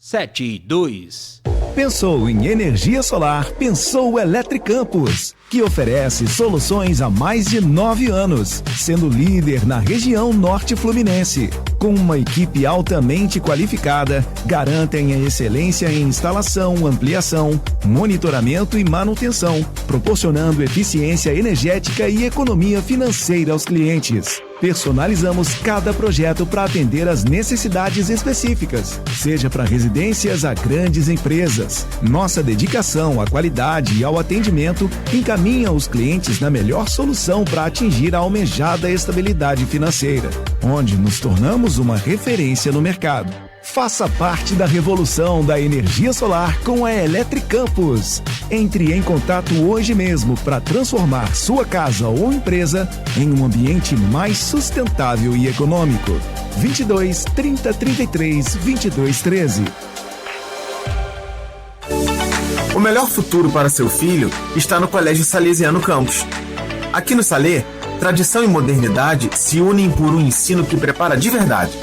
7-2. Pensou em energia solar? Pensou Eletricampos, que oferece soluções há mais de 9 anos, sendo líder na região norte fluminense. Com uma equipe altamente qualificada, garantem a excelência em instalação, ampliação, monitoramento e manutenção, proporcionando eficiência energética e economia financeira aos clientes. Personalizamos cada projeto para atender às necessidades específicas, seja para residências a grandes empresas. Nossa dedicação à qualidade e ao atendimento encaminha os clientes na melhor solução para atingir a almejada estabilidade financeira, onde nos tornamos uma referência no mercado. Faça parte da revolução da energia solar com a Eletricampos. Entre em contato hoje mesmo para transformar sua casa ou empresa em um ambiente mais sustentável e econômico. 22 30 33 22 13. O melhor futuro para seu filho está no Colégio Salesiano Campos. Aqui no Salê, tradição e modernidade se unem por um ensino que prepara de verdade.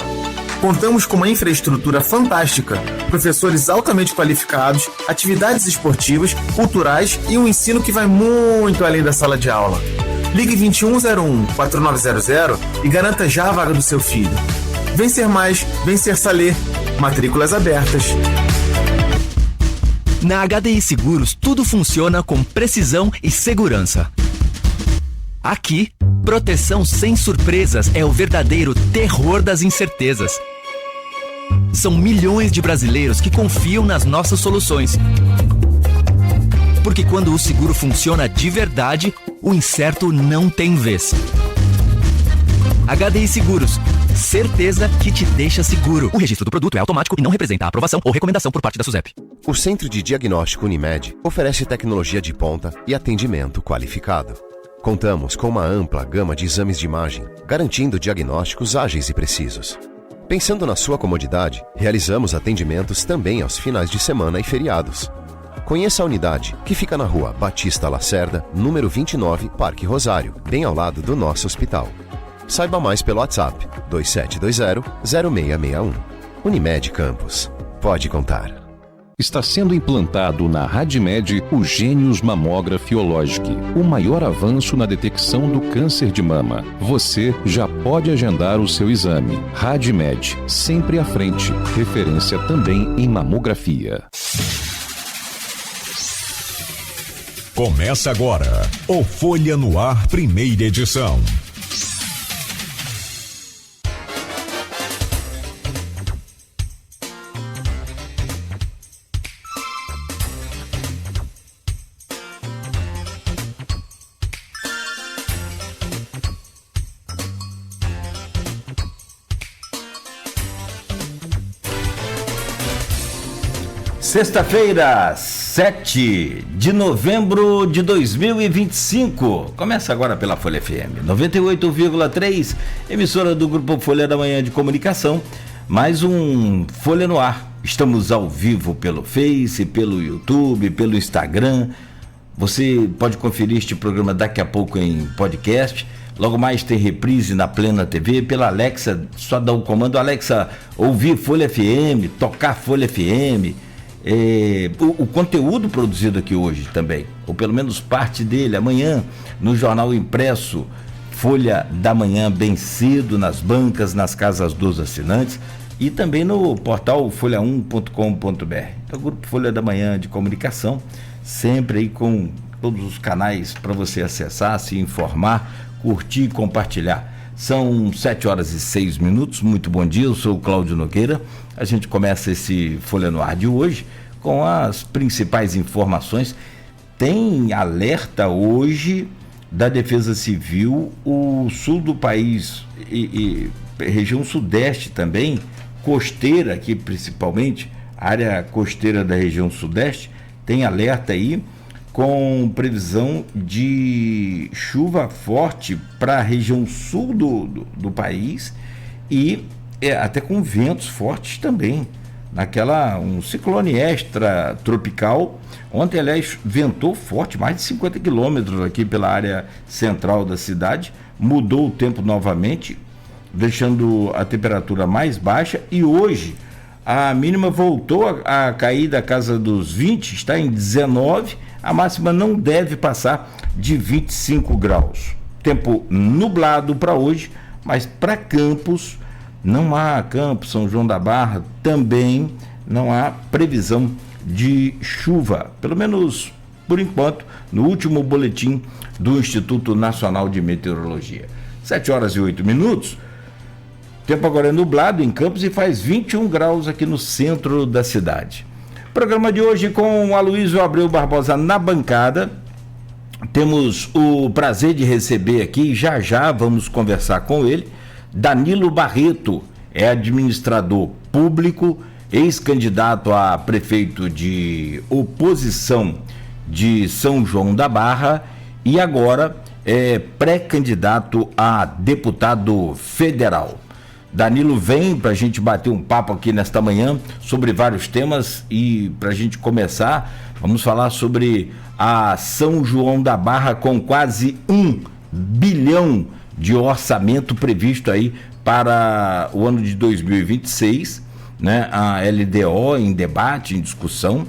Contamos com uma infraestrutura fantástica, professores altamente qualificados, atividades esportivas, culturais e um ensino que vai muito além da sala de aula. Ligue 2101-4900 e garanta já a vaga do seu filho. Vencer mais, vencer Salê. Matrículas abertas. Na HDI Seguros, tudo funciona com precisão e segurança. Aqui, proteção sem surpresas é o verdadeiro terror das incertezas. São milhões de brasileiros que confiam nas nossas soluções. Porque quando o seguro funciona de verdade, o incerto não tem vez. HDI Seguros. Certeza que te deixa seguro. O registro do produto é automático e não representa a aprovação ou recomendação por parte da SUSEP. O Centro de Diagnóstico Unimed oferece tecnologia de ponta e atendimento qualificado. Contamos com uma ampla gama de exames de imagem, garantindo diagnósticos ágeis e precisos. Pensando na sua comodidade, realizamos atendimentos também aos finais de semana e feriados. Conheça a unidade, que fica na rua Batista Lacerda, número 29, Parque Rosário, bem ao lado do nosso hospital. Saiba mais pelo WhatsApp 2720-0661. Unimed Campos. Pode contar. Está sendo implantado na Radmed o Gênios Mamography, o maior avanço na detecção do câncer de mama. Você já pode agendar o seu exame. Radmed, sempre à frente. Referência também em mamografia. Começa agora o Folha no Ar, primeira edição. Sexta-feira, 7 de novembro de 2025. Começa agora pela Folha FM 98,3, emissora do Grupo Folha da Manhã de Comunicação. Mais um Folha no Ar. Estamos ao vivo pelo Face, pelo YouTube, pelo Instagram. Você pode conferir este programa daqui a pouco em podcast. Logo mais tem reprise na Plena TV, pela Alexa. Só dá o comando, Alexa, ouvir Folha FM, tocar Folha FM. O conteúdo produzido aqui hoje também, ou pelo menos parte dele, amanhã no jornal impresso Folha da Manhã, bem cedo, nas bancas, nas casas dos assinantes e também no portal folha1.com.br. O Grupo Folha da Manhã de Comunicação, sempre aí com todos os canais para você acessar, se informar, curtir e compartilhar. São 7h06. Muito bom dia, eu sou o Cláudio Nogueira. A gente começa esse Folha no Ar de hoje com as principais informações. Tem alerta hoje da Defesa Civil, o sul do país e região sudeste também, costeira aqui principalmente, área costeira da região sudeste, tem alerta aí com previsão de chuva forte para a região sul do país e até com ventos fortes também. Um ciclone extra tropical. Ontem, aliás, ventou forte, mais de 50 quilômetros aqui pela área central da cidade. Mudou o tempo novamente, deixando a temperatura mais baixa. E hoje, a mínima voltou a cair da casa dos 20, está em 19, a máxima não deve passar de 25 graus. Tempo nublado para hoje, mas para Campos, Campos, São João da Barra, também não há previsão de chuva, pelo menos por enquanto, no último boletim do Instituto Nacional de Meteorologia. 7h08. Tempo agora é nublado em Campos e faz 21 graus aqui no centro da cidade. Programa de hoje com o Aloysio Abreu Barbosa na bancada. Temos o prazer de receber aqui, já vamos conversar com ele, Danilo Barreto, é administrador público, ex-candidato a prefeito de oposição de São João da Barra e agora é pré-candidato a deputado federal. Danilo vem para a gente bater um papo aqui nesta manhã sobre vários temas e para a gente começar, vamos falar sobre a São João da Barra com quase 1 bilhão de orçamento previsto aí para o ano de 2026, né? A LDO em debate, em discussão.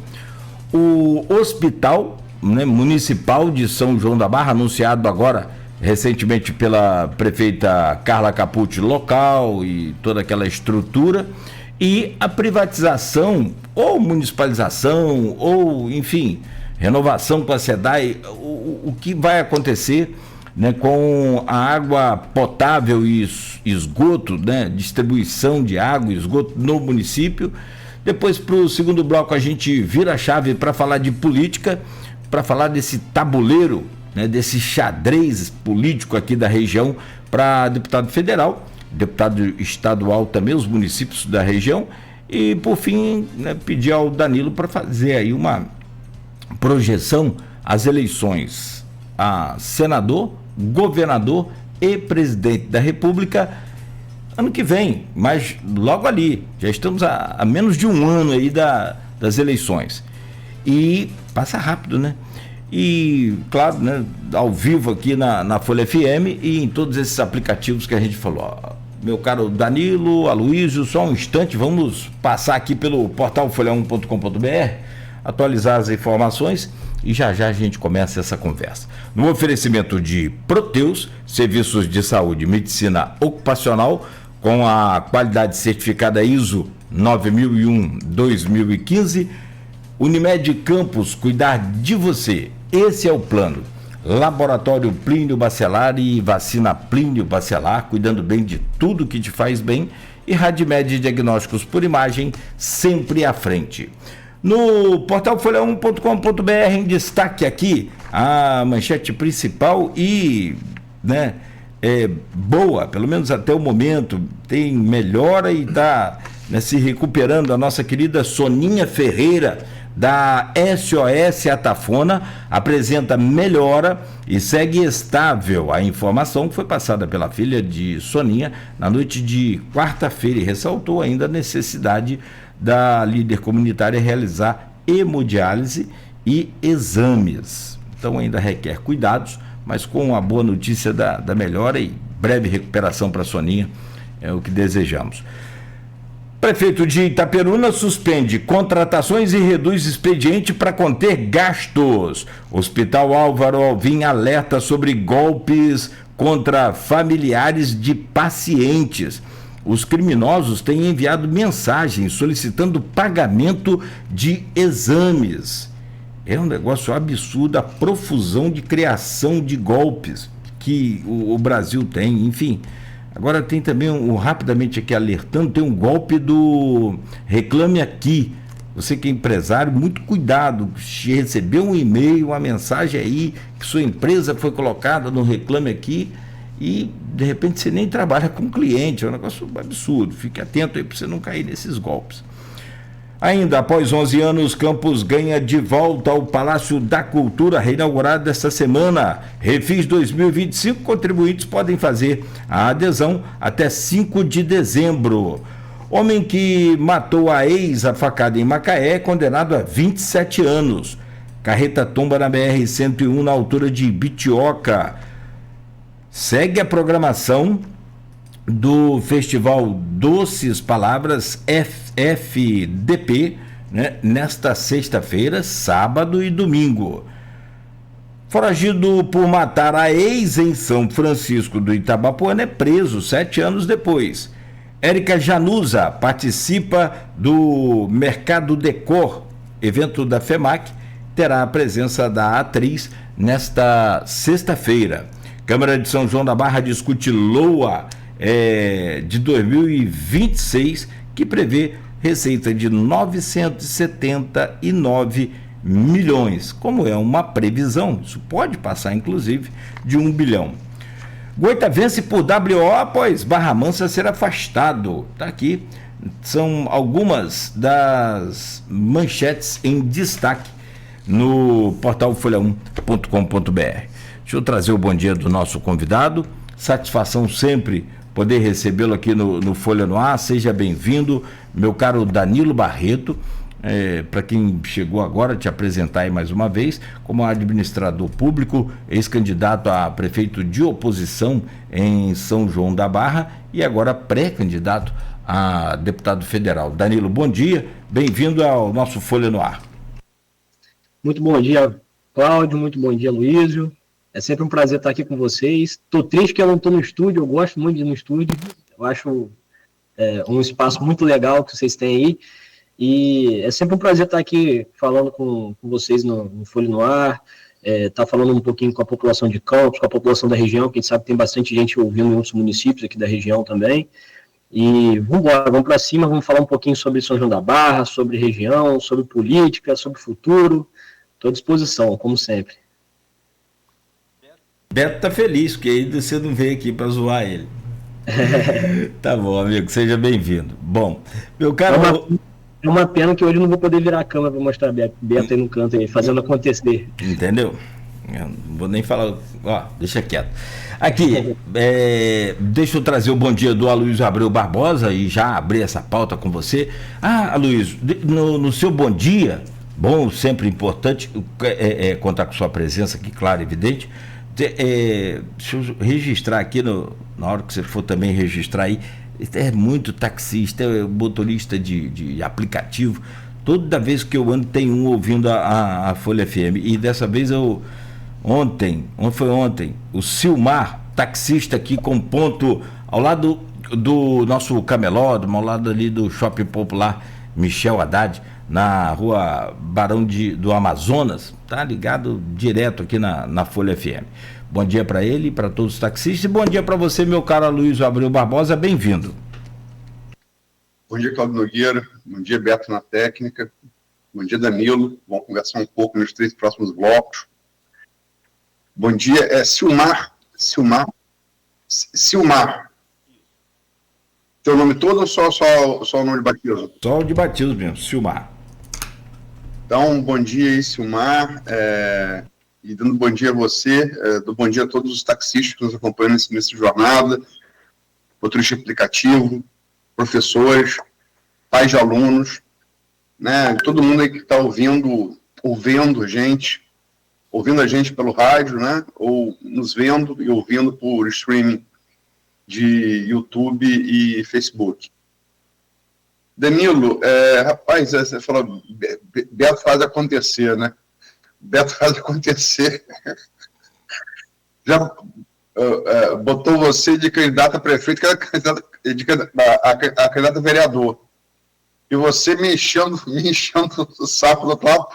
O Hospital, né, Municipal de São João da Barra, anunciado agora recentemente pela prefeita Carla Capucci local e toda aquela estrutura, e a privatização ou municipalização ou, enfim, renovação com a SEDAI, o que vai acontecer, né, com a água potável e esgoto, né, distribuição de água e esgoto no município. Depois, para o segundo bloco, a gente vira a chave para falar de política, para falar desse tabuleiro, né, desse xadrez político aqui da região para deputado federal, deputado estadual também, os municípios da região, e por fim, né, pedir ao Danilo para fazer aí uma projeção às eleições a senador, governador e presidente da República ano que vem, mas logo ali, já estamos a menos de um ano aí das eleições e passa rápido, né? E claro, né, ao vivo aqui na Folha FM e em todos esses aplicativos que a gente falou. Ó, meu caro Danilo, Aloysio, só um instante, vamos passar aqui pelo portal folha1.com.br, atualizar as informações e já a gente começa essa conversa. No oferecimento de Proteus, serviços de saúde e medicina ocupacional com a qualidade certificada ISO 9001-2015, Unimed Campos, cuidar de você, esse é o plano. Laboratório Plínio Bacelar e vacina Plínio Bacelar, cuidando bem de tudo que te faz bem, e Radmed Diagnósticos por Imagem, sempre à frente. No portal folha1.com.br, em destaque aqui, a manchete principal e, né, boa, pelo menos até o momento, tem melhora e está, né, se recuperando a nossa querida Soninha Ferreira, da SOS Atafona, apresenta melhora e segue estável. A informação que foi passada pela filha de Soninha na noite de quarta-feira e ressaltou ainda a necessidade da líder comunitária realizar hemodiálise e exames. Então ainda requer cuidados, mas com a boa notícia da melhora e breve recuperação para a Soninha, é o que desejamos. Prefeito de Itaperuna suspende contratações e reduz expediente para conter gastos. Hospital Álvaro Alvim alerta sobre golpes contra familiares de pacientes. Os criminosos têm enviado mensagens solicitando pagamento de exames. É um negócio absurdo a profusão de criação de golpes que o Brasil tem, enfim. Agora tem também, rapidamente aqui alertando, tem um golpe do Reclame Aqui. Você que é empresário, muito cuidado, se recebeu um e-mail, uma mensagem aí, que sua empresa foi colocada no Reclame Aqui e de repente você nem trabalha com cliente, é um negócio absurdo. Fique atento aí para você não cair nesses golpes. Ainda após 11 anos, Campos ganha de volta ao Palácio da Cultura, reinaugurado esta semana. Refis 2025, contribuintes podem fazer a adesão até 5 de dezembro. Homem que matou a ex a facada em Macaé é condenado a 27 anos. Carreta tomba na BR-101 na altura de Bitioca. Segue a programação do Festival Doces Palavras FDP, né, nesta sexta-feira, sábado e domingo. Foragido por matar a ex em São Francisco do Itabapoana é preso 7 anos depois. Érica Januza participa do Mercado Decor, evento da FEMAC, terá a presença da atriz nesta sexta-feira. Câmara de São João da Barra discute LOA de 2026, que prevê receita de 979 milhões. Como é uma previsão, isso pode passar inclusive de 1 bilhão. Goita vence por WO após Barra Mansa ser afastado. Está aqui, são algumas das manchetes em destaque no portal folha1.com.br. Deixa eu trazer o bom dia do nosso convidado. Satisfação sempre poder recebê-lo aqui no Folha no Ar. Seja bem-vindo, meu caro Danilo Barreto. Para quem chegou agora, te apresentar aí mais uma vez, como administrador público, ex-candidato a prefeito de oposição em São João da Barra e agora pré-candidato a deputado federal. Danilo, bom dia, bem-vindo ao nosso Folha no Ar. Muito bom dia, Cláudio, muito bom dia, Luísio. É sempre um prazer estar aqui com vocês. Estou triste que eu não estou no estúdio, eu gosto muito de ir no estúdio, eu acho um espaço muito legal que vocês têm aí. E é sempre um prazer estar aqui falando com vocês no Folha no Ar, estar falando um pouquinho com a população de Campos, com a população da região, que a gente sabe que tem bastante gente ouvindo em outros municípios aqui da região também. E vamos embora, vamos para cima, vamos falar um pouquinho sobre São João da Barra, sobre região, sobre política, sobre futuro. Estou à disposição, como sempre. Beto tá feliz, porque ainda você não veio aqui para zoar ele. Tá bom, amigo, seja bem-vindo. Bom, meu caro... É uma pena que hoje eu não vou poder virar a câmera para mostrar a Beto aí no canto, aí, fazendo acontecer. Entendeu? Eu não vou nem falar, deixa quieto. Aqui, deixa eu trazer o bom dia do Aloysio Abreu Barbosa e já abrir essa pauta com você. Aloysio, no seu bom dia, bom, sempre importante contar com sua presença aqui, claro, evidente. Deixa eu registrar aqui, na hora que você for também registrar aí, é muito taxista, é motorista de aplicativo. Toda vez que eu ando tem um ouvindo a Folha FM. E dessa vez ontem, o Silmar, taxista aqui com ponto ao lado do nosso camelódromo, ao lado ali do Shopping Popular Michel Haddad, na rua Barão do Amazonas, tá ligado direto aqui na Folha FM. Bom dia para ele e para todos os taxistas. E bom dia para você, meu caro Aloysio Abreu Barbosa, bem-vindo. Bom dia, Cláudio Nogueira. Bom dia, Beto na técnica. Bom dia, Danilo. Vamos conversar um pouco nos 3 próximos blocos. Bom dia, Silmar. Teu nome todo ou só o nome de batismo? Só o de batismo mesmo, Silmar. Então, bom dia aí, Silmar. E dando bom dia a você, dou bom dia a todos os taxistas que nos acompanham nessa jornada, motorista aplicativo, professores, pais de alunos, né, todo mundo aí que está ouvindo a gente pelo rádio, né, ou nos vendo e ouvindo por streaming de YouTube e Facebook. Danilo, rapaz, você falou, Beto faz acontecer, né? Beto faz acontecer. Já botou você de candidato a prefeito, que era candidato a vereador. E você me enchendo o saco do outro lado.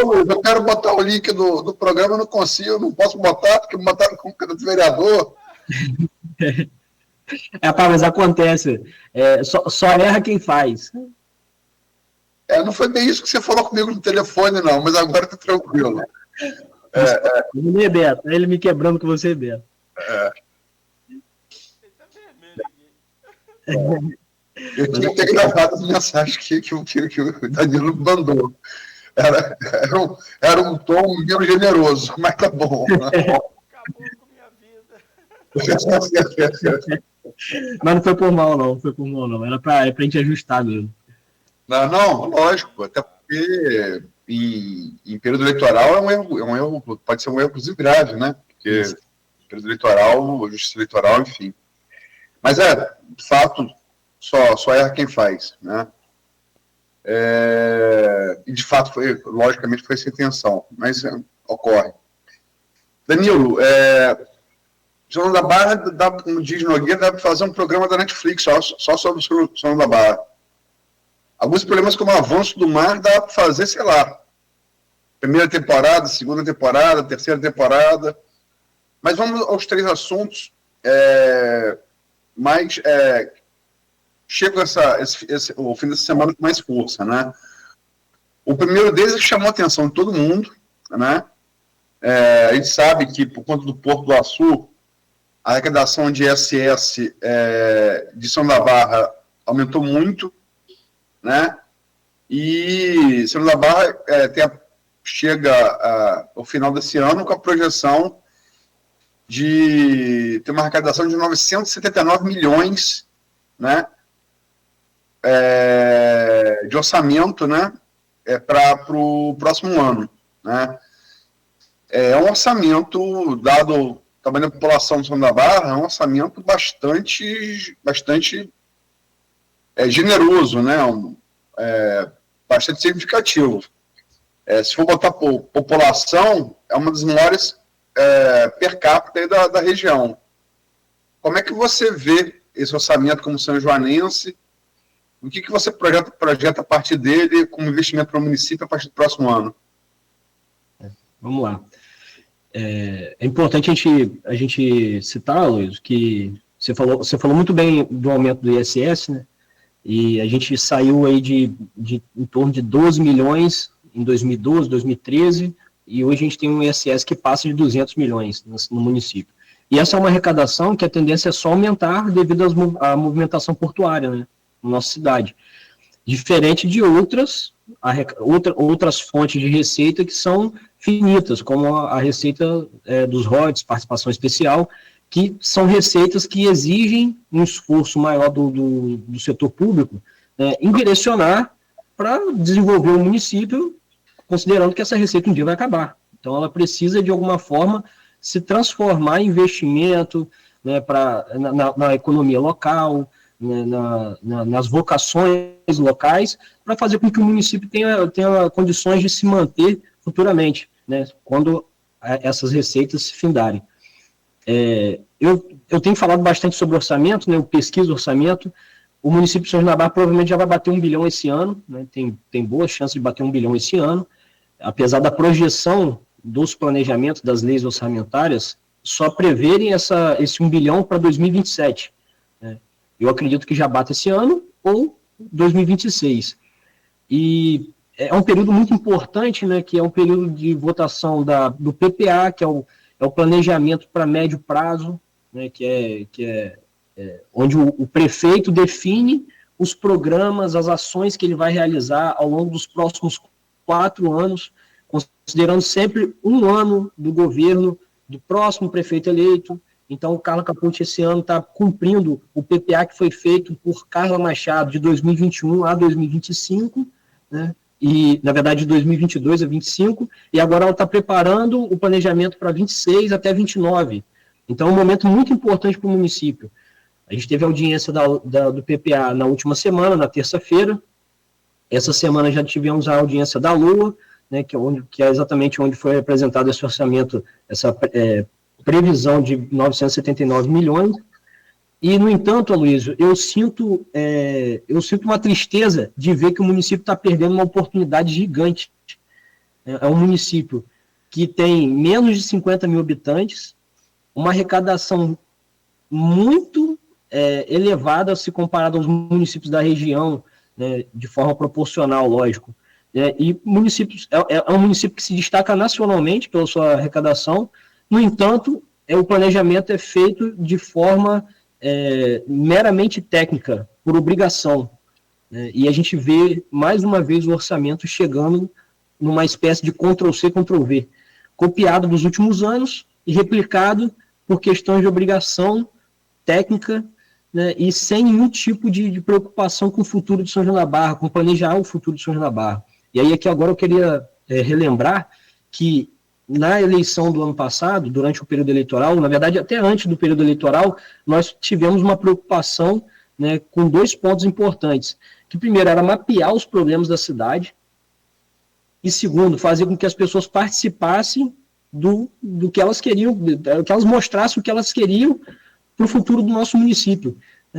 Luiz, eu quero botar o link do programa, eu não consigo, eu não posso botar, porque me botaram como candidato a vereador. Mas acontece. Só erra quem faz. Não foi bem isso que você falou comigo no telefone, não, mas agora tá tranquilo. Beto, ele me quebrando com você, Beto. Eu tinha que ter gravado as mensagens que o Danilo mandou. Era um tom menos generoso, mas tá bom. Acabou com minha vida. Mas não foi por mal, não. Era pra gente ajustar mesmo. Não, lógico, até porque em período eleitoral é um erro, pode ser um erro inclusive grave, né? Porque período eleitoral, justiça eleitoral, enfim. Mas de fato, só erra quem faz, né? E de fato, logicamente, foi essa a intenção, mas ocorre. Danilo, João da Barra, como diz Nogueira, dá para fazer um programa da Netflix só sobre o João da Barra. Alguns problemas como o avanço do mar dá para fazer, sei lá, primeira temporada, segunda temporada, terceira temporada. Mas vamos aos 3 assuntos. Chega o fim dessa semana com mais força, né? O primeiro deles chamou a atenção de todo mundo, né? A gente sabe que, por conta do Porto do Açu, a arrecadação de ISS de São da Barra aumentou muito, né? E São da Barra chega ao final desse ano com a projeção de ter uma arrecadação de 979 milhões, né? De orçamento, né? Para o próximo ano, né? É um orçamento, dado o tamanho da população de São da Barra, é um orçamento bastante generoso, né? Bastante significativo. Se for botar população, é uma das maiores per capita da região. Como é que você vê esse orçamento como são-joanense? O que você projeta a partir dele como investimento para o município a partir do próximo ano? Vamos lá. É importante a gente citar, Luiz, que você falou muito bem do aumento do ISS, né? E a gente saiu aí de em torno de 12 milhões em 2012, 2013, e hoje a gente tem um ISS que passa de 200 milhões no município. E essa é uma arrecadação que a tendência é só aumentar devido à movimentação portuária, né, na nossa cidade. Diferente de outras fontes de receita que são finitas, como a receita dos royalties, participação especial, que são receitas que exigem um esforço maior do setor público em direcionar para desenvolver o município, considerando que essa receita um dia vai acabar. Então, ela precisa, de alguma forma, se transformar em investimento, né, na economia local, né, nas vocações locais, para fazer com que o município tenha condições de se manter futuramente, né, quando essas receitas se findarem. Eu tenho falado bastante sobre orçamento, né, eu pesquiso orçamento. O município de São João da Barra provavelmente já vai bater 1 bilhão esse ano, né, tem boa chance de bater 1 bilhão esse ano, apesar da projeção dos planejamentos das leis orçamentárias só preverem esse 1 bilhão para 2027. Né. Eu acredito que já bata esse ano ou 2026. E é um período muito importante, né, que é um período de votação do PPA, que é o planejamento para médio prazo, né, que é onde o prefeito define os programas, as ações que ele vai realizar ao longo dos próximos 4 anos, considerando sempre um ano do governo do próximo prefeito eleito. Então, o Carla Capucci esse ano está cumprindo o PPA que foi feito por Carla Machado de 2021 a 2025, né? E, na verdade, de 2022 a 2025, e agora ela está preparando o planejamento para 26 até 29. Então, é um momento muito importante para o município. A gente teve audiência do PPA na última semana, na terça-feira. Essa semana já tivemos a audiência da LOA, né, que é exatamente onde foi apresentado esse orçamento, essa previsão de 979 milhões. E, no entanto, Aloysio, eu sinto uma tristeza de ver que o município está perdendo uma oportunidade gigante. É um município que tem menos de 50 mil habitantes, uma arrecadação muito elevada se comparado aos municípios da região, né, de forma proporcional, lógico. E é um município que se destaca nacionalmente pela sua arrecadação. No entanto, o planejamento é feito de forma meramente técnica, por obrigação. E a gente vê, mais uma vez, o orçamento chegando numa espécie de Ctrl-C, Ctrl-V, copiado dos últimos anos e replicado por questões de obrigação técnica, né, e sem nenhum tipo de preocupação com o futuro de São João da Barra, com planejar o futuro de São João da Barra. E aí, aqui agora eu queria relembrar que na eleição do ano passado, durante o período eleitoral, na verdade até antes do período eleitoral, nós tivemos uma preocupação, né, com 2 pontos importantes, que primeiro era mapear os problemas da cidade, e segundo, fazer com que as pessoas participassem do que elas queriam, que elas mostrassem o que elas queriam para o futuro do nosso município.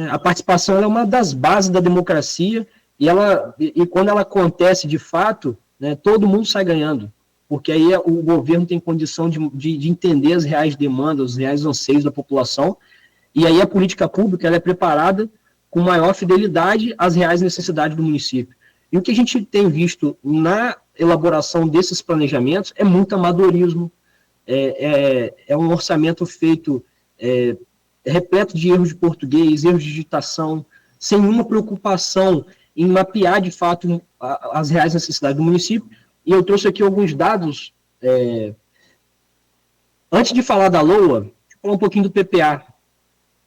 A participação é uma das bases da democracia, e quando ela acontece de fato, né, todo mundo sai ganhando, porque aí o governo tem condição de entender as reais demandas, os reais anseios da população, e aí a política pública ela é preparada com maior fidelidade às reais necessidades do município. E o que a gente tem visto na elaboração desses planejamentos é muito amadorismo, é um orçamento feito repleto de erros de português, erros de digitação, sem nenhuma preocupação em mapear de fato as reais necessidades do município. E eu trouxe aqui alguns dados. Antes de falar da LOA, deixa eu falar um pouquinho do PPA.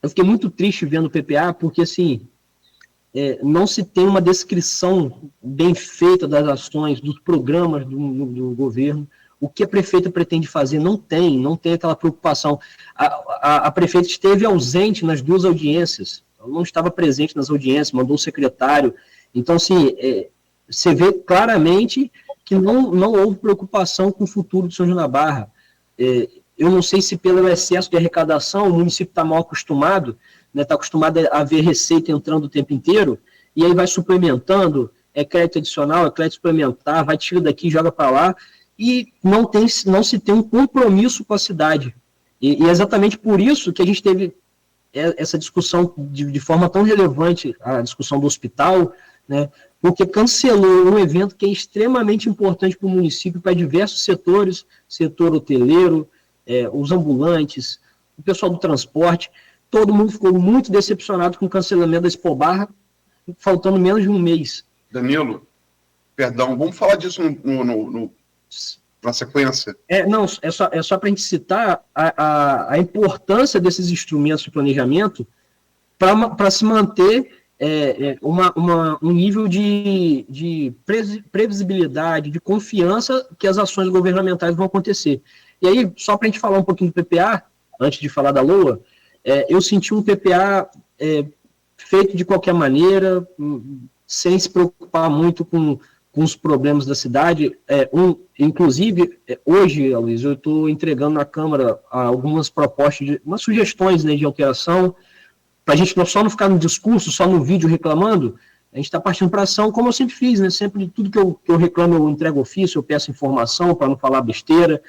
Eu fiquei muito triste vendo o PPA, porque assim, não se tem uma descrição bem feita das ações, dos programas do governo. O que a prefeita pretende fazer não tem aquela preocupação. A prefeita esteve ausente nas 2 audiências, ela não estava presente nas audiências, mandou o secretário. Então, assim, você vê claramente que não houve preocupação com o futuro de São João da Barra. Eu não sei se pelo excesso de arrecadação o município está mal acostumado, né, está acostumado a ver receita entrando o tempo inteiro, e aí vai suplementando, crédito adicional, crédito suplementar, vai tira daqui, joga para lá, e não se tem um compromisso com a cidade. E é exatamente por isso que a gente teve essa discussão de forma tão relevante, a discussão do hospital, né, porque cancelou um evento que é extremamente importante para o município, para diversos setores, setor hoteleiro, os ambulantes, o pessoal do transporte, todo mundo ficou muito decepcionado com o cancelamento da Expo Barra, faltando menos de um mês. Danilo, perdão, vamos falar disso na sequência? É só para a gente citar a importância desses instrumentos de planejamento para se manter um nível de previsibilidade, de confiança que as ações governamentais vão acontecer. E aí, só para a gente falar um pouquinho do PPA, antes de falar da LOA, eu senti um PPA feito de qualquer maneira, sem se preocupar muito com os problemas da cidade. Inclusive, hoje, Luiz, eu estou entregando na Câmara algumas propostas, umas sugestões, né, de alteração, para a gente só não ficar no discurso, só no vídeo reclamando. A gente está partindo para ação, como eu sempre fiz, né? Sempre tudo que eu reclamo, eu entrego ofício, eu peço informação para não falar besteira,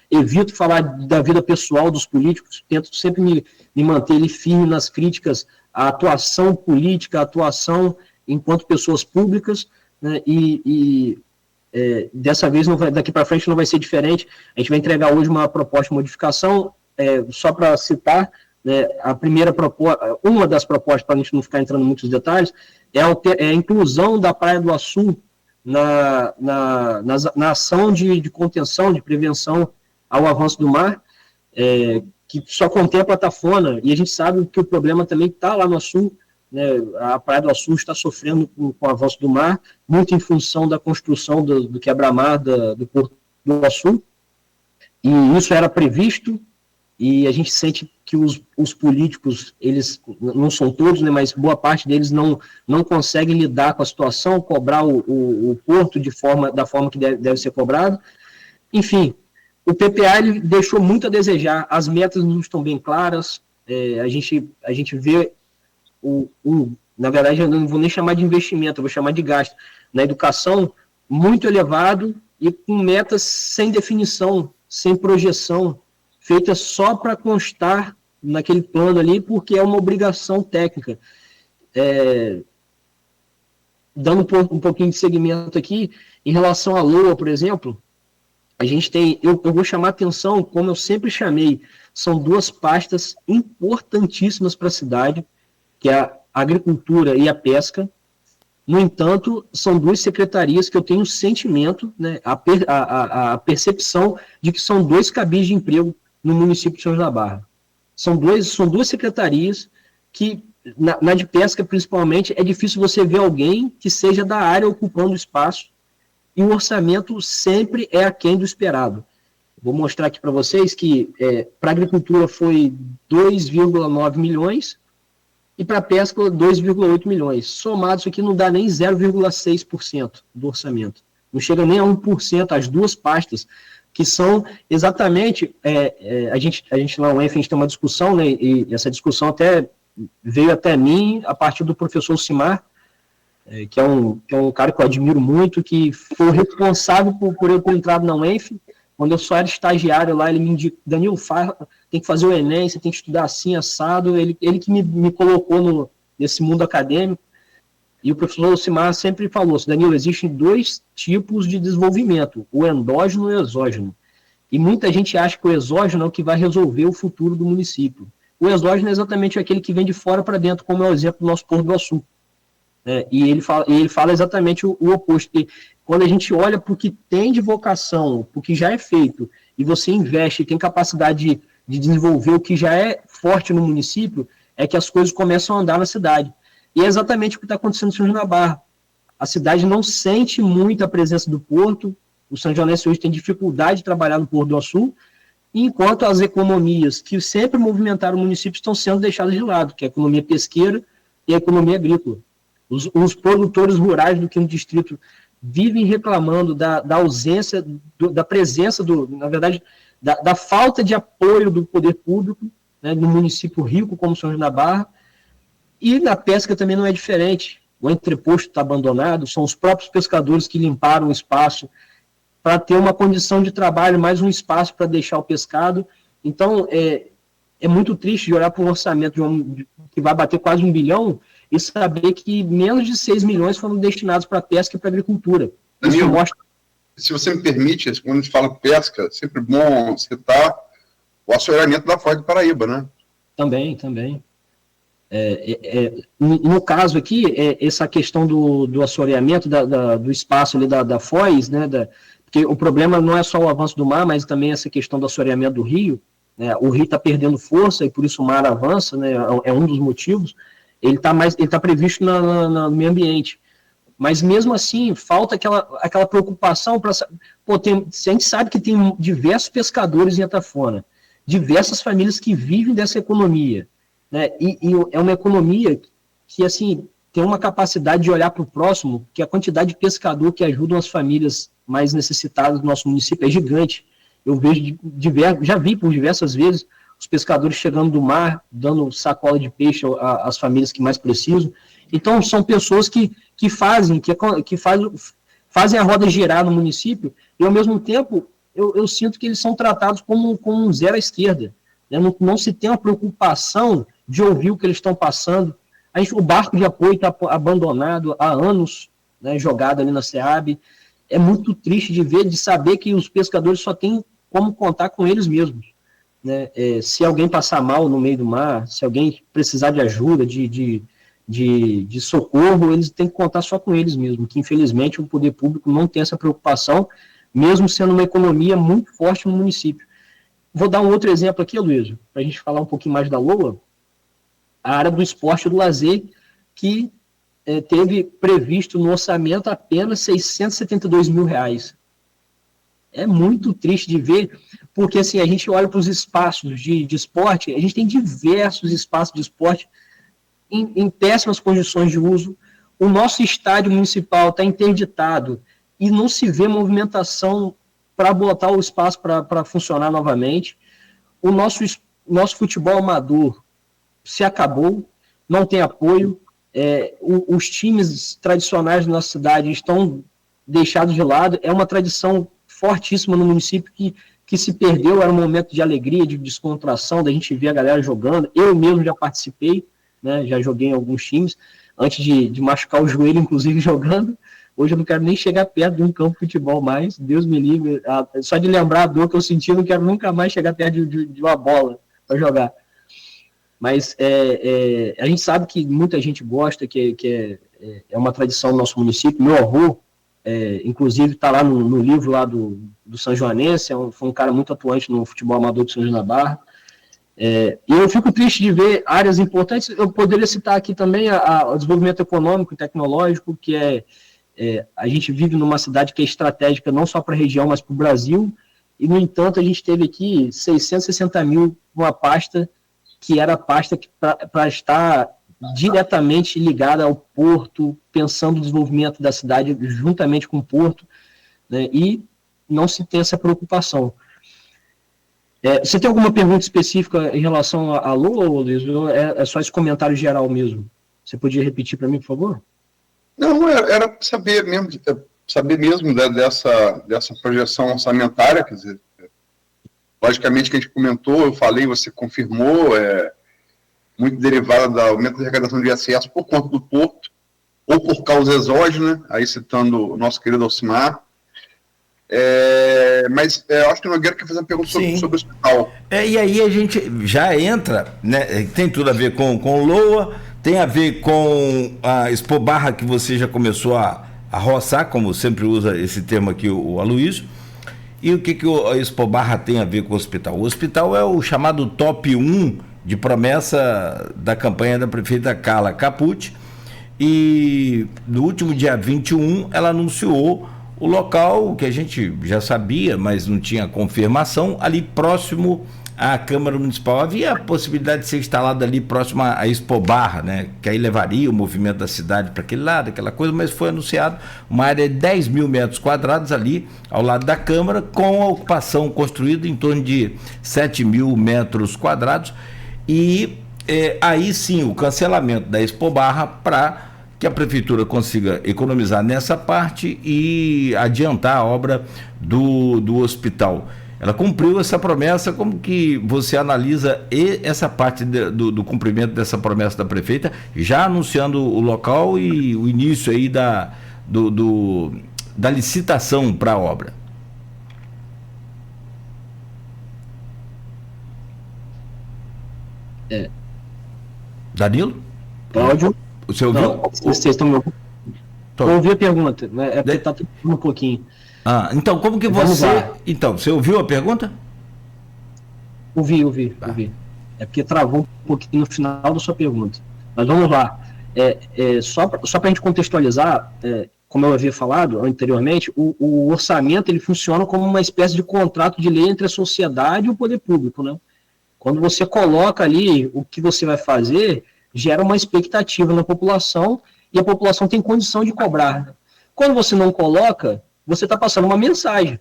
evito falar da vida pessoal dos políticos, tento sempre me manter ele firme nas críticas à atuação política, à atuação enquanto pessoas públicas, né? Dessa vez, daqui para frente, não vai ser diferente. A gente vai entregar hoje uma proposta de modificação, só para citar, né, uma das propostas, para a gente não ficar entrando em muitos detalhes, é a inclusão da Praia do Açu na ação de contenção, de prevenção ao avanço do mar, que só contempla a Tafona, e a gente sabe que o problema também está lá no Açu, né, a Praia do Açu está sofrendo com o avanço do mar, muito em função da construção do quebra-mar do Porto do Açu, e isso era previsto, e a gente sente que os políticos, eles, não são todos, né, mas boa parte deles não conseguem lidar com a situação, cobrar o porto da forma que deve ser cobrado. Enfim, o PPA ele deixou muito a desejar, as metas não estão bem claras, a gente vê, na verdade, eu não vou nem chamar de investimento, eu vou chamar de gasto, na educação, muito elevado e com metas sem definição, sem projeção, feita só para constar naquele plano ali, porque é uma obrigação técnica. Dando um pouquinho de segmento aqui, em relação à LOA, por exemplo, a gente tem, eu vou chamar a atenção, como eu sempre chamei, são 2 pastas importantíssimas para a cidade, que é a agricultura e a pesca. No entanto, são 2 secretarias que eu tenho o sentimento, né, a percepção de que são 2 cabis de emprego no município de São João da Barra. São duas secretarias que, na de pesca principalmente, é difícil você ver alguém que seja da área ocupando espaço, e o orçamento sempre é aquém do esperado. Vou mostrar aqui para vocês que para a agricultura foi 2,9 milhões e para a pesca 2,8 milhões. Somado, isso aqui não dá nem 0,6% do orçamento. Não chega nem a 1%, as duas pastas, que são exatamente, a gente lá no ENF, a gente tem uma discussão, né, e essa discussão até veio até mim a partir do professor Simar, que é um cara que eu admiro muito, que foi responsável por eu ter entrado na UENF. Quando eu só era estagiário lá, ele me indicou, Danilo, tem que fazer o Enem, você tem que estudar assim, assado, ele que me colocou nesse mundo acadêmico. E o professor Simar sempre falou, Danilo, existem 2 tipos de desenvolvimento, o endógeno e o exógeno. E muita gente acha que o exógeno é o que vai resolver o futuro do município. O exógeno é exatamente aquele que vem de fora para dentro, como é o exemplo do nosso Porto do Açu. E ele fala exatamente o oposto, que quando a gente olha para o que tem de vocação, para o que já é feito, e você investe, tem capacidade de desenvolver o que já é forte no município, é que as coisas começam a andar na cidade. E é exatamente o que está acontecendo em São João da Barra. A cidade não sente muito a presença do porto, o São Joanense hoje tem dificuldade de trabalhar no Porto do Açu, enquanto as economias que sempre movimentaram o município estão sendo deixadas de lado, que é a economia pesqueira e a economia agrícola. Os produtores rurais do Quinto Distrito vivem reclamando da ausência, da presença, na verdade, da falta de apoio do poder público, né, no município rico como São João da Barra, e na pesca também não é diferente. O entreposto está abandonado, são os próprios pescadores que limparam o espaço para ter uma condição de trabalho, mais um espaço para deixar o pescado. Então, é muito triste de olhar para um orçamento que vai bater quase 1 bilhão e saber que menos de 6 milhões foram destinados para pesca e para agricultura. Danilo, isso mostra... Se você me permite, quando a gente fala pesca, é sempre bom citar o assoreamento da Foz do Paraíba, né? Também. No caso aqui, essa questão do assoreamento do espaço ali da Foz, né, porque o problema não é só o avanço do mar, mas também essa questão do assoreamento do rio, né, o rio está perdendo força e por isso o mar avança, né, é um dos motivos. Ele está previsto no meio ambiente. Mas mesmo assim, falta aquela preocupação para... a gente sabe que tem diversos pescadores em Atafona, diversas famílias que vivem dessa economia, né? E é uma economia que, assim, tem uma capacidade de olhar para o próximo, que a quantidade de pescador que ajudam as famílias mais necessitadas do nosso município é gigante. Eu vejo já vi por diversas vezes os pescadores chegando do mar, dando sacola de peixe às famílias que mais precisam. Então, são pessoas que fazem a roda girar no município, e, ao mesmo tempo, eu sinto que eles são tratados como um zero à esquerda. Né? Não se tem uma preocupação de ouvir o que eles estão passando. O barco de apoio está abandonado há anos, né, jogado ali na SEAB. É muito triste de saber que os pescadores só têm como contar com eles mesmos. Né? Se alguém passar mal no meio do mar, se alguém precisar de ajuda, de socorro, eles têm que contar só com eles mesmos, que infelizmente o poder público não tem essa preocupação, mesmo sendo uma economia muito forte no município. Vou dar um outro exemplo aqui, Luiz, para a gente falar um pouquinho mais da LOA, a área do esporte e do lazer, que teve previsto no orçamento apenas R$672 mil. É muito triste de ver, porque assim, a gente olha para os espaços de esporte, a gente tem diversos espaços de esporte em péssimas condições de uso. O nosso estádio municipal está interditado e não se vê movimentação para botar o espaço para funcionar novamente. O nosso futebol amador se acabou, não tem apoio. Os times tradicionais da nossa cidade estão deixados de lado. É uma tradição fortíssima no município que se perdeu. Era um momento de alegria, de descontração, da gente ver a galera jogando. Eu mesmo já participei, né, já joguei em alguns times, antes de machucar o joelho, inclusive, jogando. Hoje eu não quero nem chegar perto de um campo de futebol mais, Deus me livre. Só de lembrar a dor que eu senti, eu não quero nunca mais chegar perto de uma bola para jogar. Mas a gente sabe que muita gente gosta, que é uma tradição do nosso município. Meu avô, inclusive, está lá no livro lá do São Joanense, foi um cara muito atuante no futebol amador de São João da Barra. E eu fico triste de ver áreas importantes. Eu poderia citar aqui também o desenvolvimento econômico e tecnológico, que a gente vive numa cidade que é estratégica não só para a região, mas para o Brasil, e, no entanto, a gente teve aqui 660 mil, uma pasta que era a pasta para estar diretamente ligada ao porto, pensando no desenvolvimento da cidade juntamente com o porto, né, e não se tem essa preocupação. Você tem alguma pergunta específica em relação à Lua, Luiz? É só esse comentário geral mesmo? Você podia repetir para mim, por favor? Não, era saber mesmo dessa projeção orçamentária, quer dizer, logicamente que a gente comentou, eu falei, você confirmou, muito derivada do aumento da arrecadação de acesso por conta do porto, ou por causa exógena, aí citando o nosso querido Alcimar. Mas eu acho que o Nogueira quer fazer uma pergunta sobre o hospital. E aí a gente já entra, né, tem tudo a ver com LOA, tem a ver com a Expo Barra, que você já começou a roçar, como sempre usa esse termo aqui o Aloysio. E o que a Expo Barra tem a ver com o hospital? O hospital é o chamado top 1 de promessa da campanha da prefeita Carla Capucci, e no último dia 21 ela anunciou o local que a gente já sabia, mas não tinha confirmação, ali próximo à Câmara Municipal. Havia a possibilidade de ser instalado ali próximo à Expo Barra, né, que aí levaria o movimento da cidade para aquele lado, aquela coisa, mas foi anunciado uma área de 10 mil metros quadrados ali ao lado da Câmara, com a ocupação construída em torno de 7 mil metros quadrados, e aí sim o cancelamento da Expo Barra para que a prefeitura consiga economizar nessa parte e adiantar a obra do hospital. Ela cumpriu essa promessa. Como que você analisa essa parte do cumprimento dessa promessa da prefeita, já anunciando o local e o início aí da licitação para a obra? Danilo? Cláudio? Você ouviu? Não, vocês estão me ouvindo? Eu ouvi a pergunta, né? Porque está tudo um pouquinho. Então, como que você... Então, você ouviu a pergunta? Ouvi. É porque travou um pouquinho no final da sua pergunta. Mas vamos lá. Só para a gente contextualizar, como eu havia falado anteriormente, o orçamento ele funciona como uma espécie de contrato de lei entre a sociedade e o poder público, né? Quando você coloca ali o que você vai fazer, gera uma expectativa na população e a população tem condição de cobrar. Quando você não coloca, você está passando uma mensagem.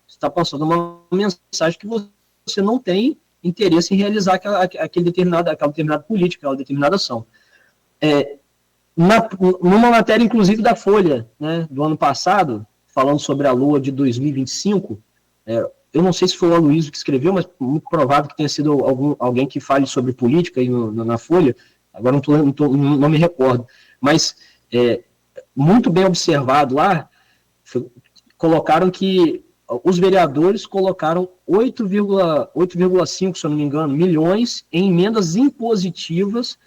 Você está passando uma mensagem que você não tem interesse em realizar aquela determinada política, aquela determinada ação. Numa matéria, inclusive, da Folha, né, do ano passado, falando sobre a Lua de 2025, eu não sei se foi o Aloysio que escreveu, mas muito provável que tenha sido alguém que fale sobre política aí na Folha, agora não me recordo, mas muito bem observado lá, colocaram que os vereadores colocaram 8,5, se eu não me engano, milhões em emendas impositivas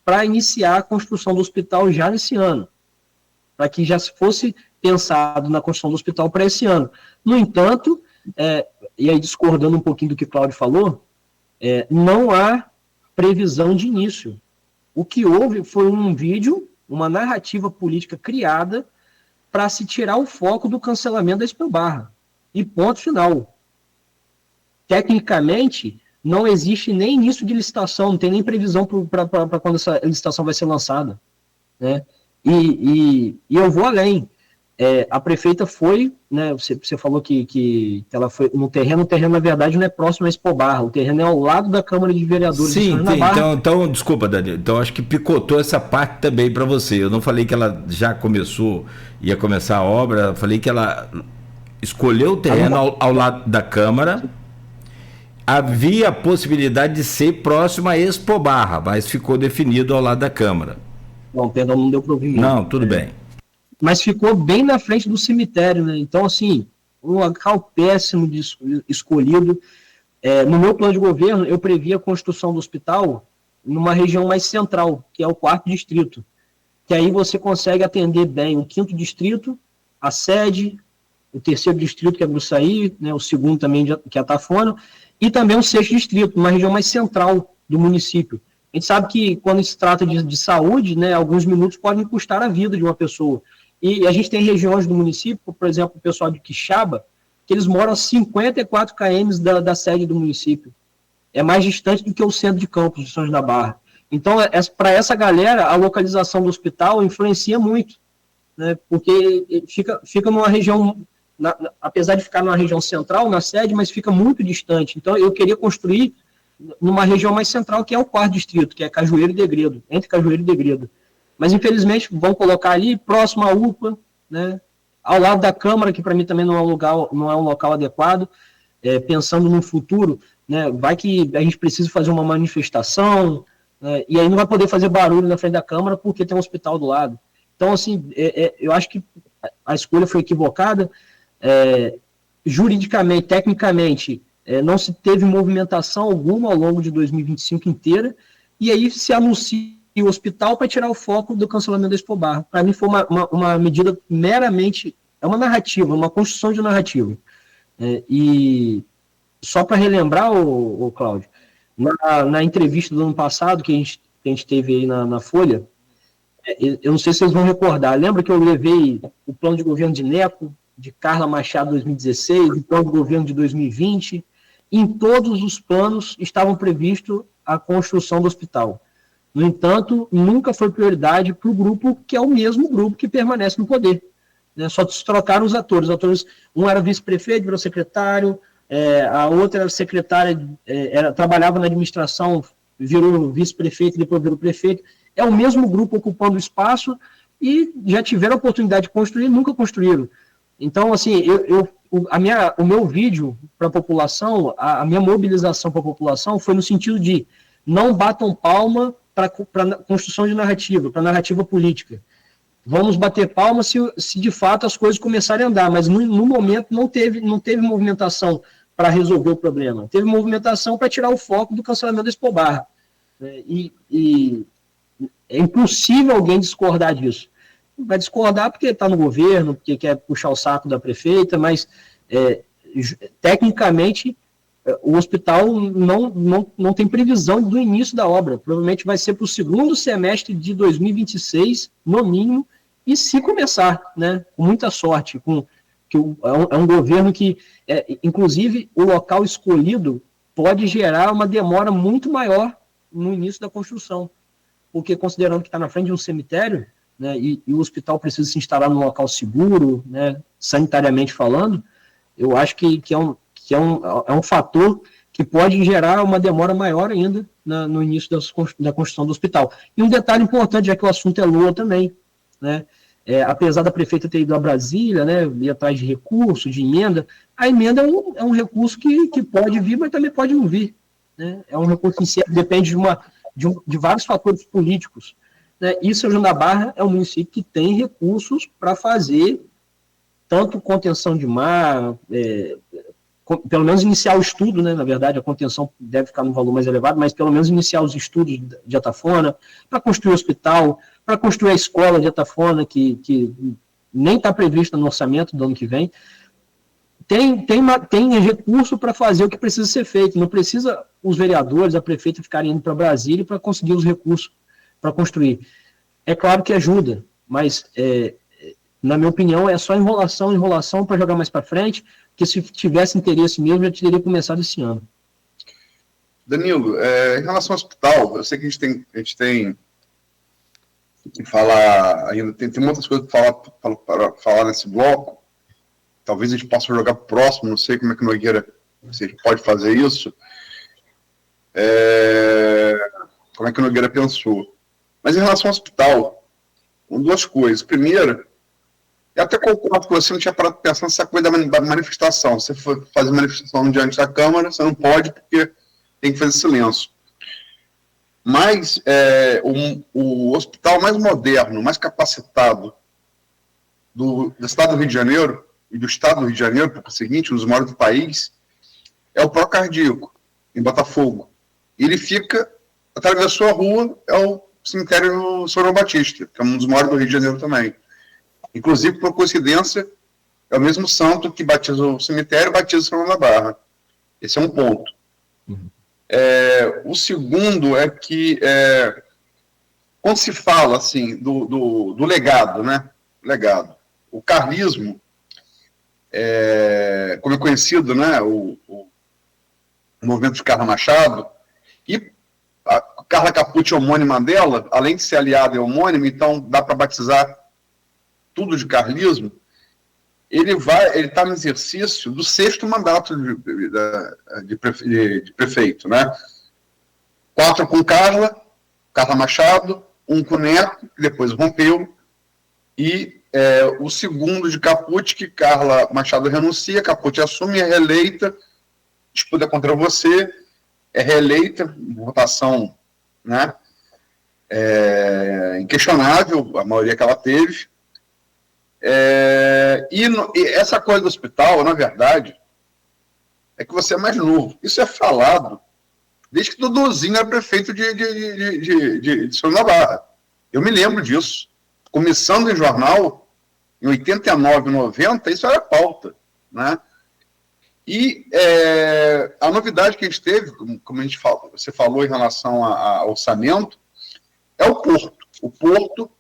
para iniciar a construção do hospital já nesse ano, para que já fosse pensado na construção do hospital para esse ano. No entanto, e aí discordando um pouquinho do que o Cláudio falou, não há previsão de início. O que houve foi um vídeo, uma narrativa política criada para se tirar o foco do cancelamento da Expo Barra. E ponto final. Tecnicamente, não existe nem início de licitação, não tem nem previsão para quando essa licitação vai ser lançada, né? E eu vou além. A prefeita foi, né, você falou que ela foi no terreno. O terreno, na verdade, não é próximo à Expo Barra, o terreno é ao lado da Câmara de Vereadores. Sim, então, desculpa, Danilo, então acho que picotou essa parte também para você. Eu não falei que ela já ia começar a obra, eu falei que ela escolheu o terreno ao lado da Câmara. Havia a possibilidade de ser próximo à Expo Barra, mas ficou definido ao lado da Câmara. Bom, perdão, não deu para ouvir. Não, tudo bem. Mas ficou bem na frente do cemitério, né? Então, assim, um local péssimo escolhido. No meu plano de governo, eu previ a construção do hospital numa região mais central, que é o 4º distrito, que aí você consegue atender bem o 5º distrito, a sede, o 3º distrito, que é Gruçaí, né? O 2º também, que é Atafona, e também o 6º distrito, uma região mais central do município. A gente sabe que quando se trata de saúde, né, alguns minutos podem custar a vida de uma pessoa. E a gente tem regiões do município, por exemplo, o pessoal de Quixaba, que eles moram a 54 km da sede do município. É mais distante do que o centro de Campos, de São João da Barra. Então, para essa galera, a localização do hospital influencia muito, né? Porque fica numa região, apesar de ficar numa região central, na sede, mas fica muito distante. Então, eu queria construir numa região mais central, que é o 4º distrito, que é Cajueiro e Degredo, entre Cajueiro e Degredo. Mas, infelizmente, vão colocar ali, próximo à UPA, né? Ao lado da Câmara, que para mim também não é um local adequado, pensando no futuro, né? Vai que a gente precisa fazer uma manifestação, e aí não vai poder fazer barulho na frente da Câmara porque tem um hospital do lado. Então, assim, eu acho que a escolha foi equivocada. Juridicamente, tecnicamente, não se teve movimentação alguma ao longo de 2025 inteira, e aí se anuncia o hospital para tirar o foco do cancelamento da Expobarra. Para mim foi uma medida meramente, é uma narrativa, uma construção de narrativa. E só para relembrar, o Cláudio, na entrevista do ano passado que a gente teve aí na Folha, eu não sei se vocês vão recordar, lembra que eu levei o plano de governo de Neco, de Carla Machado 2016, o plano de governo de 2020, em todos os planos estavam previstos a construção do hospital. No entanto, nunca foi prioridade para o grupo que é o mesmo grupo que permanece no poder, né? Só se trocaram os atores. Um era vice-prefeito, virou secretário, a outra era secretária, trabalhava na administração, virou vice-prefeito, depois virou prefeito. É o mesmo grupo ocupando o espaço e já tiveram a oportunidade de construir, nunca construíram. Então, assim, o meu vídeo para a população, a minha mobilização para a população foi no sentido de não batam palma para a construção de narrativa, para a narrativa política. Vamos bater palma se de fato as coisas começarem a andar, mas no momento não teve movimentação para resolver o problema. Teve movimentação para tirar o foco do cancelamento da Expobarra. E é impossível alguém discordar disso. Vai discordar porque está no governo, porque quer puxar o saco da prefeita, mas tecnicamente o hospital não tem previsão do início da obra. Provavelmente vai ser para o segundo semestre de 2026, no mínimo, e se começar, né, com muita sorte, é um governo que, inclusive, o local escolhido pode gerar uma demora muito maior no início da construção, porque considerando que está na frente de um cemitério, né, e o hospital precisa se instalar num local seguro, né, sanitariamente falando, eu acho que é um fator que pode gerar uma demora maior ainda no início da construção do hospital. E um detalhe importante, já que o assunto é LOA também, né, apesar da prefeita ter ido a Brasília, né, ir atrás de recurso, de emenda, a emenda é um recurso que pode vir, mas também pode não vir, né, é um recurso que depende de vários fatores políticos, né, e São João da Barra é um município que tem recursos para fazer tanto contenção de mar, pelo menos iniciar o estudo, né, na verdade a contenção deve ficar num valor mais elevado, mas pelo menos iniciar os estudos de Atafona, para construir o hospital, para construir a escola de Atafona, que nem está prevista no orçamento do ano que vem. Tem recurso para fazer o que precisa ser feito, não precisa os vereadores, a prefeita ficarem indo para Brasília para conseguir os recursos para construir. É claro que ajuda, mas na minha opinião é só enrolação para jogar mais para frente, porque se tivesse interesse mesmo, já teria começado esse ano. Danilo, em relação ao hospital, eu sei que a gente tem que falar ainda, tem muitas coisas para falar nesse bloco. Talvez a gente possa jogar para o próximo, não sei como é que o Nogueira pode fazer isso. Como é que o Nogueira pensou. Mas em relação ao hospital, duas coisas. Primeiro, eu até concordo com você, não tinha parado pensando nessa coisa da manifestação. Se você for fazer manifestação diante da Câmara, você não pode, porque tem que fazer silêncio. Mas o hospital mais moderno, mais capacitado do estado do Rio de Janeiro, e do estado do Rio de Janeiro, porque é o seguinte, um dos maiores do país, é o Procardíaco, em Botafogo. Ele fica, atravessou a rua, é o cemitério São João Batista, que é um dos maiores do Rio de Janeiro também. Inclusive, por coincidência, é o mesmo santo que batizou o cemitério e batiza São João da Barra. Esse é um ponto. Uhum. O segundo é que, quando se fala assim, do legado, né? Legado. O carlismo como é conhecido, né, o movimento de Carla Machado, e a Carla Capucci é homônima dela, além de ser aliada, é homônima, então dá para batizar tudo de carlismo. Ele está no exercício do 6º mandato de prefeito, né? 4 com Carla Machado, 1 com Neto, que depois rompeu, e o 2º de Capucci, que Carla Machado renuncia, Capucci assume, é reeleita, disputa contra você, é reeleita, votação, né, inquestionável, a maioria que ela teve. E essa coisa do hospital, na verdade, é que você é mais novo. Isso é falado desde que Duduzinho era prefeito de São da Barra. Eu me lembro disso. Começando em jornal, em 89, 90, isso era pauta, né? E a novidade que a gente teve, como você falou em relação ao orçamento, é o Porto. O Porto,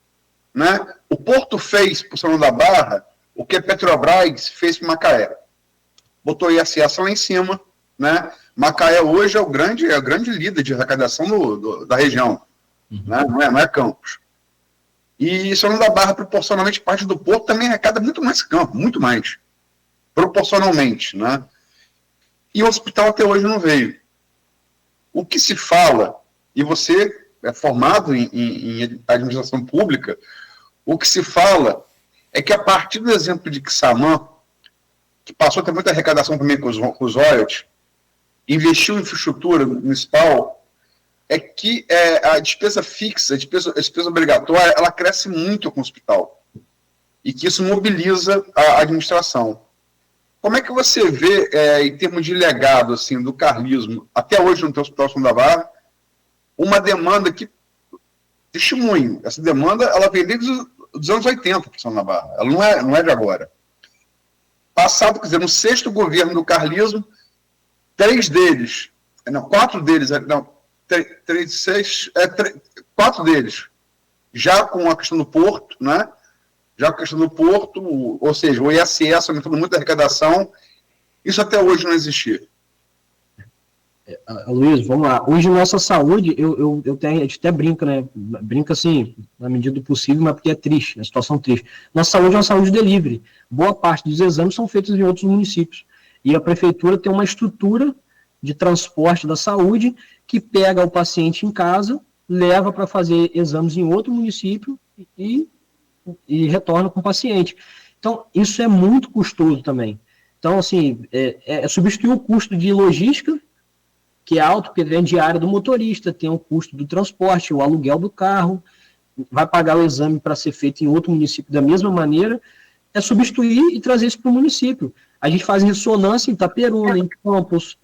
né? O Porto fez para o São da Barra o que a Petrobras fez para Macaé. Botou ISS lá em cima, né? Macaé hoje é o grande líder de arrecadação da região, né? Não é Campos. E São da Barra, proporcionalmente, parte do Porto também arrecada muito mais campo, muito mais. Proporcionalmente, né? E o hospital até hoje não veio. O que se fala, e você é formado em administração pública, o que se fala é que a partir do exemplo de Quissamã, que passou a ter muita arrecadação também com os royalties, investiu em infraestrutura municipal, é que a despesa fixa, a despesa obrigatória, ela cresce muito com o hospital. E que isso mobiliza a administração. Como é que você vê, em termos de legado assim, do carlismo, até hoje no Hospital São da Barra, uma demanda que, testemunho, essa demanda ela vem desde os anos 80 para São da Barra, ela não é de agora. Passado, quer dizer, no 6º governo do carlismo, 4 deles, já com a questão do Porto, né? Já com a questão do Porto, ou seja, o ISS aumentando muito a arrecadação, isso até hoje não existia. Luiz, vamos lá. Hoje, nossa saúde, a gente até brinca, né? Brinca assim, na medida do possível, mas porque é triste, é uma situação triste. Nossa saúde é uma saúde delivery. Boa parte dos exames são feitos em outros municípios. E a prefeitura tem uma estrutura de transporte da saúde que pega o paciente em casa, leva para fazer exames em outro município e retorna com o paciente. Então, isso é muito custoso também. Então, assim, substituir o custo de logística, que é alto, porque vem diária do motorista, tem o custo do transporte, o aluguel do carro, vai pagar o exame para ser feito em outro município da mesma maneira, é substituir e trazer isso para o município. A gente faz ressonância em Itaperuna, em Campos,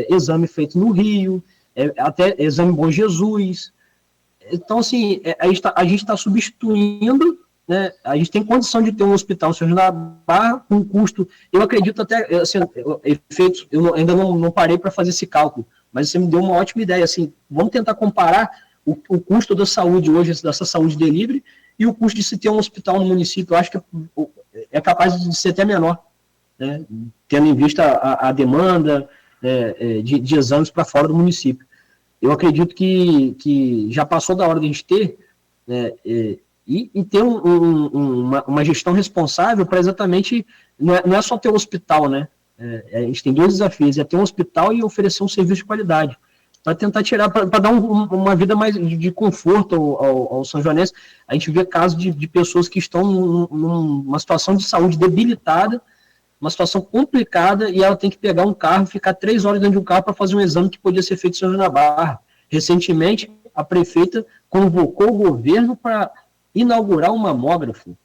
exame feito no Rio, até exame Bom Jesus. Então, assim, a gente está substituindo, né? A gente tem condição de ter um hospital em São João da Barra com um custo, eu acredito até, assim, efeitos, eu ainda não parei para fazer esse cálculo, mas você me deu uma ótima ideia, assim, vamos tentar comparar o custo da saúde hoje, dessa saúde delivery, e o custo de se ter um hospital no município. Eu acho que é capaz de ser até menor, né? Tendo em vista a demanda de exames para fora do município. Eu acredito que já passou da hora de a gente ter, e ter uma gestão responsável para exatamente, não é só ter um hospital, né? A gente tem 2 desafios, é ter um hospital e oferecer um serviço de qualidade, para tentar tirar, para dar uma vida mais de conforto ao São Joanense. A gente vê casos de pessoas que estão numa situação de saúde debilitada, uma situação complicada, e ela tem que pegar um carro, ficar 3 horas dentro de um carro para fazer um exame que podia ser feito em São João da Barra. Recentemente, a prefeita convocou o governo para inaugurar um mamógrafo.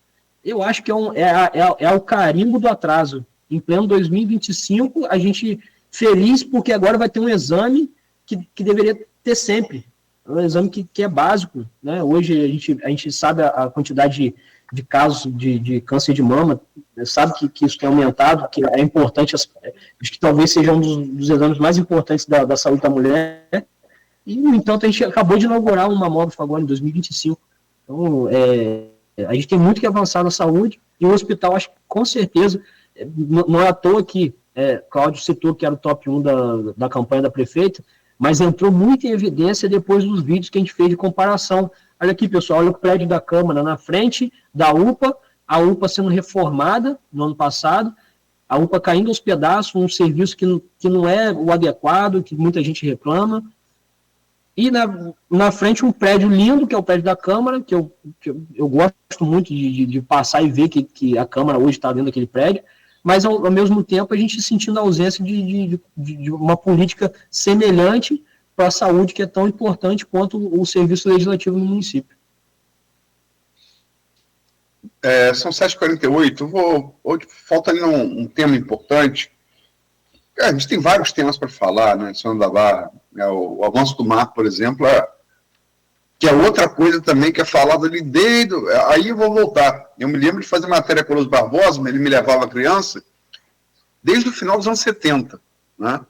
Eu acho que é o carimbo do atraso. Em pleno 2025, a gente feliz porque agora vai ter um exame que deveria ter sempre. É um exame que é básico, né? Hoje a gente sabe a quantidade de casos de câncer de mama, sabe que isso tem aumentado, que é importante, acho que talvez seja um dos exames mais importantes da saúde da mulher. E, no entanto, a gente acabou de inaugurar um mamógrafo agora em 2025. Então, a gente tem muito que avançar na saúde, e o hospital, acho que com certeza, não é à toa que Cláudio citou que era o top 1 da campanha da prefeita, mas entrou muito em evidência depois dos vídeos que a gente fez de comparação. Olha aqui, pessoal, olha o prédio da Câmara na frente da UPA, a UPA sendo reformada no ano passado, a UPA caindo aos pedaços, um serviço que não é o adequado, que muita gente reclama, e na frente um prédio lindo, que é o prédio da Câmara, que eu gosto muito de passar e ver que a Câmara hoje está dentro daquele prédio, mas ao mesmo tempo a gente sentindo a ausência de uma política semelhante para a saúde, que é tão importante quanto o serviço legislativo no município. São 7h48, hoje falta ali um tema importante. A gente tem vários temas para falar, né, de São João da Barra, o avanço do mar, por exemplo, que é outra coisa também que é falada ali desde... Aí eu vou voltar. Eu me lembro de fazer matéria com o Luiz Barbosa, ele me levava criança, desde o final dos anos 70, né?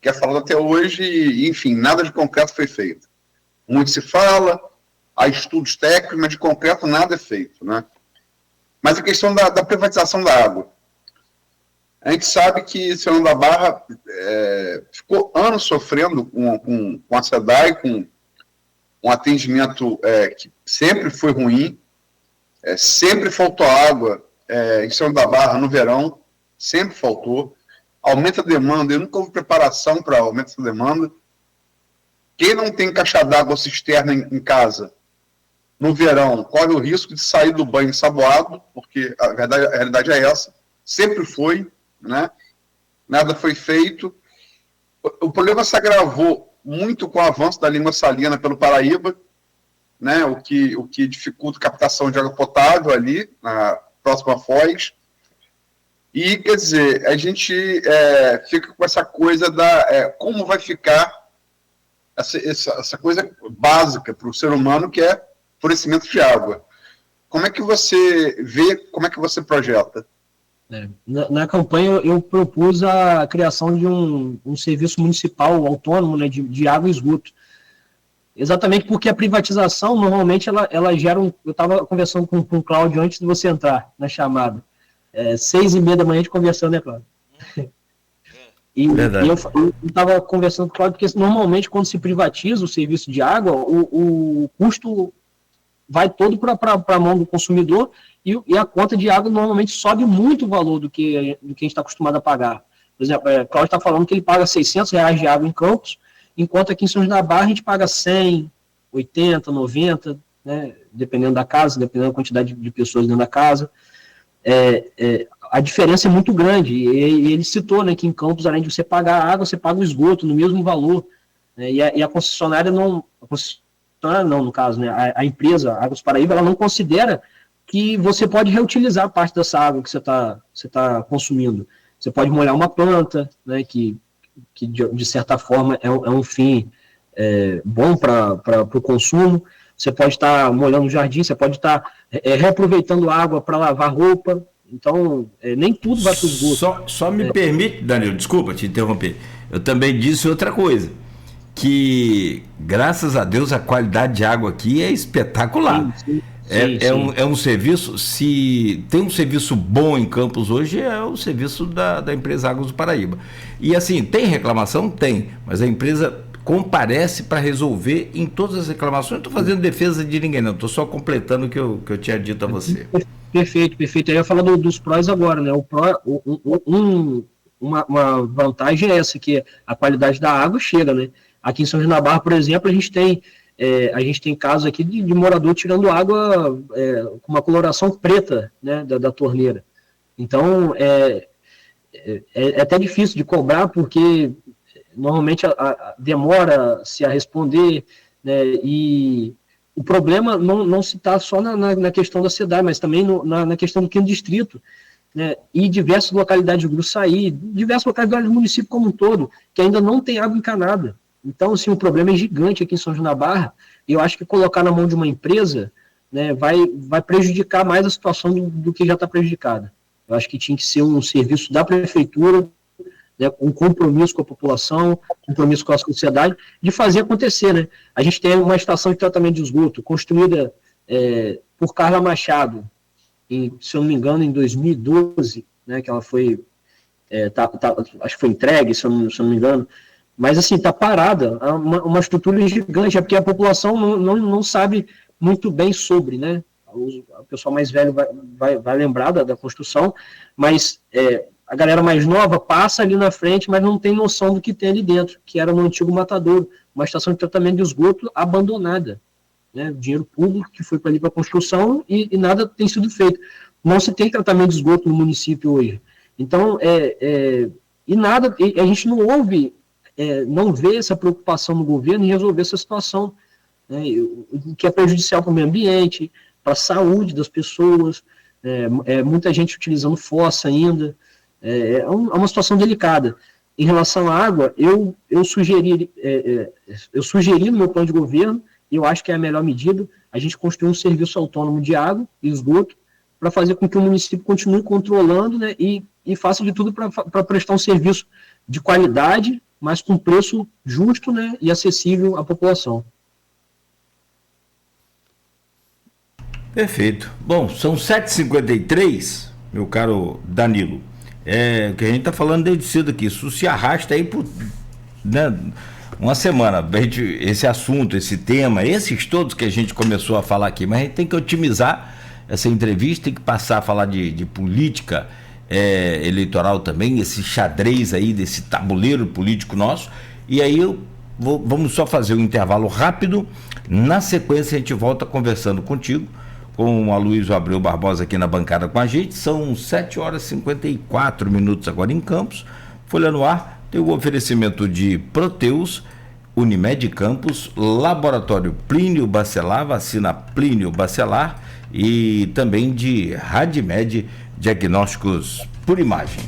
Que é falado até hoje, e, enfim, nada de concreto foi feito. Muito se fala, há estudos técnicos, mas de concreto nada é feito, né? Mas a questão da privatização da água. A gente sabe que São João da Barra ficou anos sofrendo com a SEDAI, com um atendimento que sempre foi ruim, sempre faltou água em São João da Barra no verão, sempre faltou, aumenta a demanda, eu nunca houve preparação para aumento da demanda. Quem não tem caixa d'água cisterna em casa, no verão, corre o risco de sair do banho ensaboado, porque a realidade é essa, sempre foi, né? Nada foi feito. O problema se agravou muito com o avanço da língua salina pelo Paraíba, né? O que dificulta a captação de água potável ali, na próxima foz. E, quer dizer, a gente fica com essa coisa como vai ficar essa coisa básica para o ser humano, que é fornecimento de água. Como é que você vê, como é que você projeta? Na campanha eu propus a criação de um serviço municipal autônomo, né, de água e esgoto. Exatamente porque a privatização, normalmente, ela gera eu estava conversando com o Cláudio antes de você entrar na chamada. 6h30 da manhã a gente conversando, né, Cláudio? E eu estava conversando com o Cláudio, porque normalmente quando se privatiza o serviço de água, o custo vai todo para a mão do consumidor e a conta de água normalmente sobe muito o valor do que a gente está acostumado a pagar. Por exemplo, o Cláudio está falando que ele paga R$600 de água em Campos, enquanto aqui em São João da Barra a gente paga 100, 80, 90, né, dependendo da casa, dependendo da quantidade de pessoas dentro da casa. A diferença é muito grande, e ele citou, né, que em Campos, além de você pagar a água, você paga o esgoto no mesmo valor, né, e a concessionária não, no caso, né, a empresa Águas Paraíba, ela não considera que você pode reutilizar parte dessa água que você tá consumindo. Você pode molhar uma planta, né, que de certa forma é um fim bom para o consumo. Você pode estar molhando o jardim, você pode estar reaproveitando água para lavar roupa. Então, nem tudo vai para o esgoto. Só me permite, Danilo, desculpa te interromper. Eu também disse outra coisa, que graças a Deus a qualidade de água aqui é espetacular. Sim. É um serviço, se tem um serviço bom em Campos hoje, é o serviço da empresa Águas do Paraíba. E assim, tem reclamação? Tem, mas a empresa comparece para resolver em todas as reclamações. Não estou fazendo defesa de ninguém, não, estou só completando o que eu tinha dito a você. Perfeito. Eu ia falar dos prós agora, né? Uma vantagem é essa, que a qualidade da água chega, né? Aqui em São João da Barra, por exemplo, a gente tem casos aqui de morador tirando água com uma coloração preta, né, da torneira. Então, é até difícil de cobrar, porque normalmente demora-se a responder, né, e o problema não se está só na questão da SEDAI, mas também na questão do pequeno distrito, né, e diversas localidades de Gruçaí, diversas localidades do município como um todo, que ainda não tem água encanada. Então, assim, o problema é gigante aqui em São João da Barra, e eu acho que colocar na mão de uma empresa, né, vai prejudicar mais a situação do que já está prejudicada. Eu acho que tinha que ser um serviço da prefeitura, né, um compromisso com a população, compromisso com a sociedade, de fazer acontecer, né? A gente tem uma estação de tratamento de esgoto construída por Carla Machado, se eu não me engano, em 2012, né, que ela foi, acho que foi entregue, se eu não me engano, mas assim, está parada, uma estrutura gigante, é porque a população não sabe muito bem sobre, né, o pessoal mais velho vai lembrar da construção, mas a galera mais nova passa ali na frente, mas não tem noção do que tem ali dentro, que era no antigo matadouro, uma estação de tratamento de esgoto abandonada, né, dinheiro público que foi para ali para a construção e nada tem sido feito. Não se tem tratamento de esgoto no município hoje. Então, a gente não ouve, não vê essa preocupação no governo em resolver essa situação, né, que é prejudicial para o meio ambiente, para a saúde das pessoas, muita gente utilizando fossa ainda, é uma situação delicada. Em relação à água, eu sugeri no meu plano de governo, e eu acho que é a melhor medida, a gente construir um serviço autônomo de água e esgoto, para fazer com que o município continue controlando, né, e faça de tudo para prestar um serviço de qualidade, mas com preço justo, né, e acessível à população. Perfeito. Bom, são 7h53, meu caro Danilo. O que a gente está falando desde cedo aqui, isso se arrasta aí por, né, uma semana, esse assunto, esse tema, esses todos que a gente começou a falar aqui, mas a gente tem que otimizar essa entrevista, tem que passar a falar de política eleitoral também, esse xadrez aí, desse tabuleiro político nosso, e aí vamos só fazer um intervalo rápido, na sequência a gente volta conversando contigo, com o Aloysio Abreu Barbosa aqui na bancada com a gente. São 7h54 agora em Campos. Folha no Ar tem o oferecimento de Proteus, Unimed Campos, Laboratório Plínio Bacelar, vacina Plínio Bacelar, e também de Radimed Diagnósticos por Imagem.